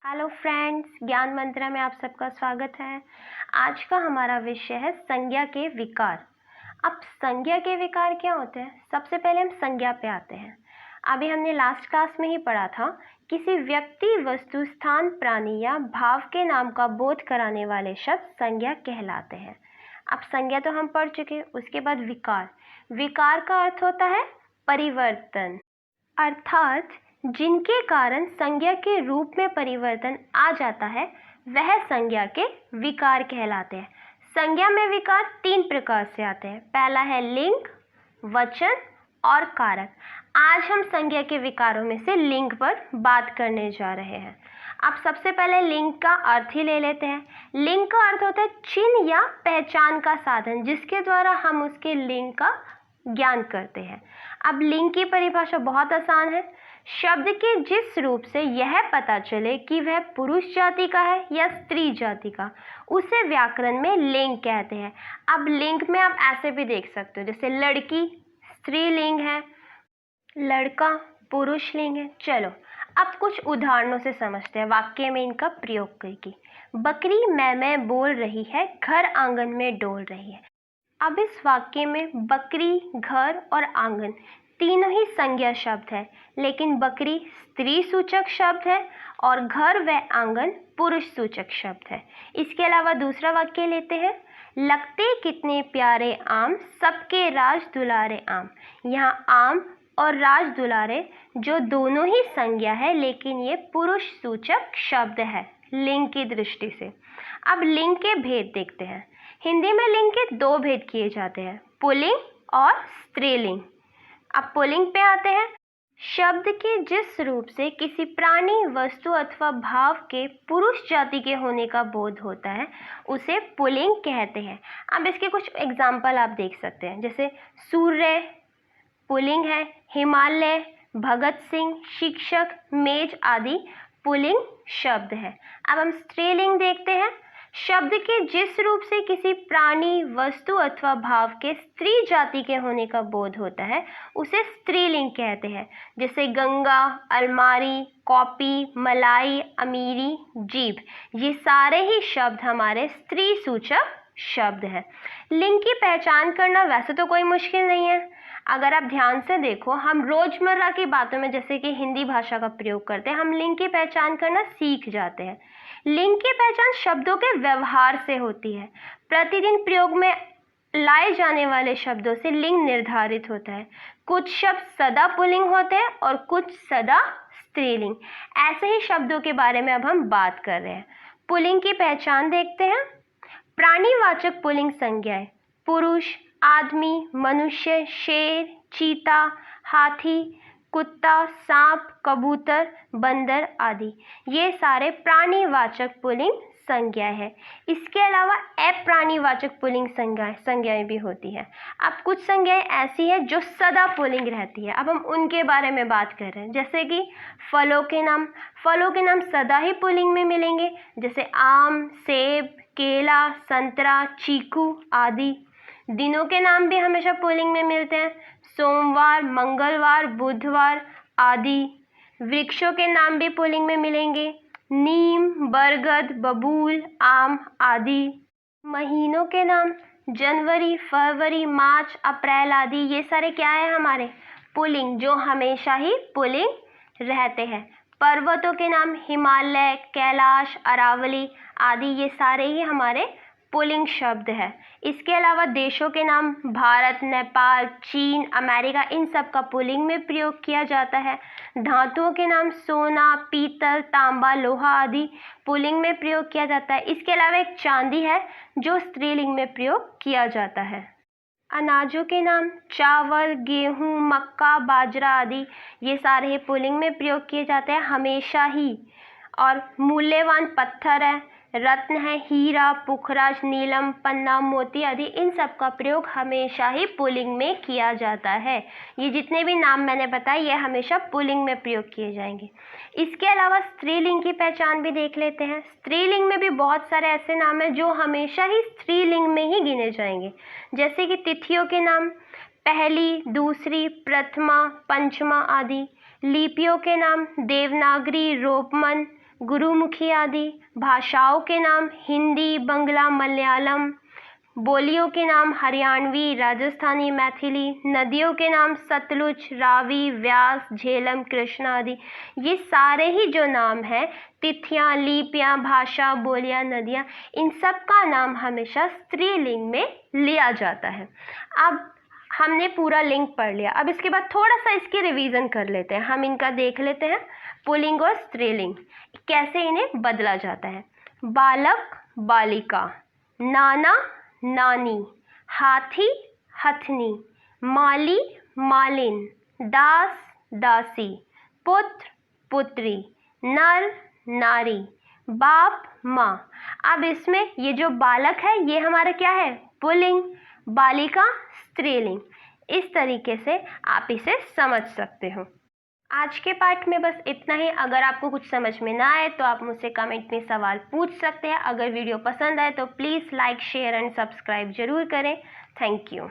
Hello friends, ज्ञान मंत्रा में आप सबका स्वागत है। आज का हमारा विषय है संज्ञा के विकार। अब संज्ञा के विकार क्या होते हैं? सबसे पहले हम संज्ञा पे आते हैं। अभी हमने लास्ट क्लास में ही पढ़ा था, किसी व्यक्ति, वस्तु, स्थान, प्राणी या भाव के नाम का बोध कराने वाले शब्द संज्ञा कहलाते हैं। अब संज्ञा तो हम पढ़ चुके, उसके बाद विकार। विकार का अर्थ होता है परिवर्तन, अर्थात जिनके कारण संज्ञा के रूप में परिवर्तन आ जाता है वह संज्ञा के विकार कहलाते हैं। संज्ञा में विकार 3 प्रकार से आते हैं। पहला है लिंग, वचन और कारक। आज हम संज्ञा के विकारों में से लिंग पर बात करने जा रहे हैं। अब सबसे पहले लिंग का अर्थ ही ले लेते हैं। लिंग का अर्थ होता है चिन्ह या पहचान का साधन, जिसके द्वारा हम उसके लिंग का ज्ञान करते हैं। अब लिंग की परिभाषा बहुत आसान है। शब्द के जिस रूप से यह पता चले कि वह पुरुष जाति का है या स्त्री जाति का, उसे व्याकरण में लिंग कहते हैं। अब लिंग में आप ऐसे भी देख सकते हो, जैसे लड़की स्त्रीलिंग है, लड़का पुरुष लिंग है। चलो अब कुछ उदाहरणों से समझते हैं वाक्य में इनका प्रयोग करके। बकरी मैं बोल रही है, घर आंगन में डोल रही है। अब इस वाक्य में बकरी, घर और आंगन तीनों ही संज्ञा शब्द है, लेकिन बकरी स्त्री सूचक शब्द है और घर व आंगन पुरुष सूचक शब्द है। इसके अलावा दूसरा वाक्य लेते हैं, लगते कितने प्यारे आम, सबके राज दुलारे आम। यहाँ आम और राज दुलारे जो दोनों ही संज्ञा है, लेकिन ये पुरुष सूचक शब्द है लिंग की दृष्टि से। अब लिंग के भेद देखते हैं। हिंदी में लिंग के 2 भेद किए जाते हैं, पुल्लिंग और स्त्रीलिंग। अब पुल्लिंग पे आते हैं। शब्द के जिस रूप से किसी प्राणी, वस्तु अथवा भाव के पुरुष जाति के होने का बोध होता है, उसे पुल्लिंग कहते हैं। अब इसके कुछ एग्जाम्पल आप देख सकते हैं, जैसे सूर्य पुल्लिंग है, हिमालय, भगत सिंह, शिक्षक, मेज आदि पुल्लिंग शब्द है। अब हम स्त्रीलिंग देखते हैं। शब्द के जिस रूप से किसी प्राणी, वस्तु अथवा भाव के स्त्री जाति के होने का बोध होता है, उसे स्त्रीलिंग कहते हैं। जैसे गंगा, अलमारी, कॉपी, मलाई, अमीरी, जीभ, ये सारे ही शब्द हमारे स्त्री सूचक शब्द हैं। लिंग की पहचान करना वैसे तो कोई मुश्किल नहीं है। अगर आप ध्यान से देखो, हम रोजमर्रा की बातों में जैसे कि हिंदी भाषा का प्रयोग करते हैं, हम लिंग की पहचान करना सीख जाते हैं। लिंग की पहचान शब्दों के व्यवहार से होती है। प्रतिदिन प्रयोग में लाए जाने वाले शब्दों से लिंग निर्धारित होता है। कुछ शब्द सदा पुल्लिंग होते हैं और कुछ सदा स्त्रीलिंग। ऐसे ही शब्दों के बारे में अब हम बात कर रहे हैं। पुल्लिंग की पहचान देखते हैं। प्राणीवाचक पुल्लिंग संज्ञाएं पुरुष, आदमी, मनुष्य, शेर, चीता, हाथी, कुत्ता, सांप, कबूतर, बंदर आदि, ये सारे प्राणीवाचक पुल्लिंग संज्ञाएं हैं। इसके अलावा अप्राणीवाचक पुल्लिंग संज्ञाएं भी होती है। अब कुछ संज्ञाएं ऐसी हैं जो सदा पुल्लिंग रहती है। अब हम उनके बारे में बात कर रहे हैं, जैसे कि फलों के नाम सदा ही पुल्लिंग में मिलेंगे, जैसे आम, सेब, केला, संतरा, चीकू आदि। दिनों के नाम भी हमेशा पुल्लिंग में मिलते हैं, सोमवार, मंगलवार, बुधवार आदि। वृक्षों के नाम भी पुल्लिंग में मिलेंगे, नीम, बरगद, बबूल, आम आदि। महीनों के नाम जनवरी, फरवरी, मार्च, अप्रैल आदि, ये सारे क्या है हमारे पुल्लिंग, जो हमेशा ही पुल्लिंग रहते हैं। पर्वतों के नाम हिमालय, कैलाश, अरावली आदि, ये सारे ही हमारे पुल्लिंग शब्द है। इसके अलावा देशों के नाम भारत, नेपाल, चीन, अमेरिका, इन सब का पुल्लिंग में प्रयोग किया जाता है। धातुओं के नाम सोना, पीतल, तांबा, लोहा आदि पुल्लिंग में प्रयोग किया जाता है। इसके अलावा एक चांदी है जो स्त्रीलिंग में प्रयोग किया जाता है। अनाजों के नाम चावल, गेहूं, मक्का, बाजरा आदि, ये सारे ही पुल्लिंग में प्रयोग किए जाते हैं हमेशा ही। और मूल्यवान पत्थर है, रत्न है, हीरा, पुखराज, नीलम, पन्ना, मोती आदि, इन सब का प्रयोग हमेशा ही पुल्लिंग में किया जाता है। ये जितने भी नाम मैंने बताए, ये हमेशा पुल्लिंग में प्रयोग किए जाएंगे। इसके अलावा स्त्रीलिंग की पहचान भी देख लेते हैं। स्त्रीलिंग में भी बहुत सारे ऐसे नाम हैं जो हमेशा ही स्त्रीलिंग में ही गिने जाएंगे, जैसे कि तिथियों के नाम पहली, दूसरी, प्रथमा, पंचमा आदि। लिपियों के नाम देवनागरी, रोमन, गुरुमुखी आदि। भाषाओं के नाम हिंदी, बंगला, मलयालम। बोलियों के नाम हरियाणवी, राजस्थानी, मैथिली। नदियों के नाम सतलुज, रावी, व्यास, झेलम, कृष्णा आदि। ये सारे ही जो नाम हैं, तिथियां, लिपियां, भाषा, बोलियां, नदियां, इन सब का नाम हमेशा स्त्रीलिंग में लिया जाता है। अब हमने पूरा लिंग पढ़ लिया, अब इसके बाद थोड़ा सा इसकी रिवीजन कर लेते हैं। हम इनका देख लेते हैं, पुल्लिंग और स्त्रीलिंग कैसे इन्हें बदला जाता है। बालक, बालिका। नाना, नानी। हाथी, हथनी। माली, मालिन। दास, दासी। पुत्र, पुत्री। नर, नारी। बाप, माँ। अब इसमें ये जो बालक है ये हमारा क्या है, पुल्लिंग, बालिका स्त्रीलिंग। इस तरीके से आप इसे समझ सकते हो। आज के पाठ में बस इतना ही। अगर आपको कुछ समझ में ना आए तो आप मुझसे कमेंट में सवाल पूछ सकते हैं। अगर वीडियो पसंद आए तो please like, share and subscribe जरूर करें। Thank you.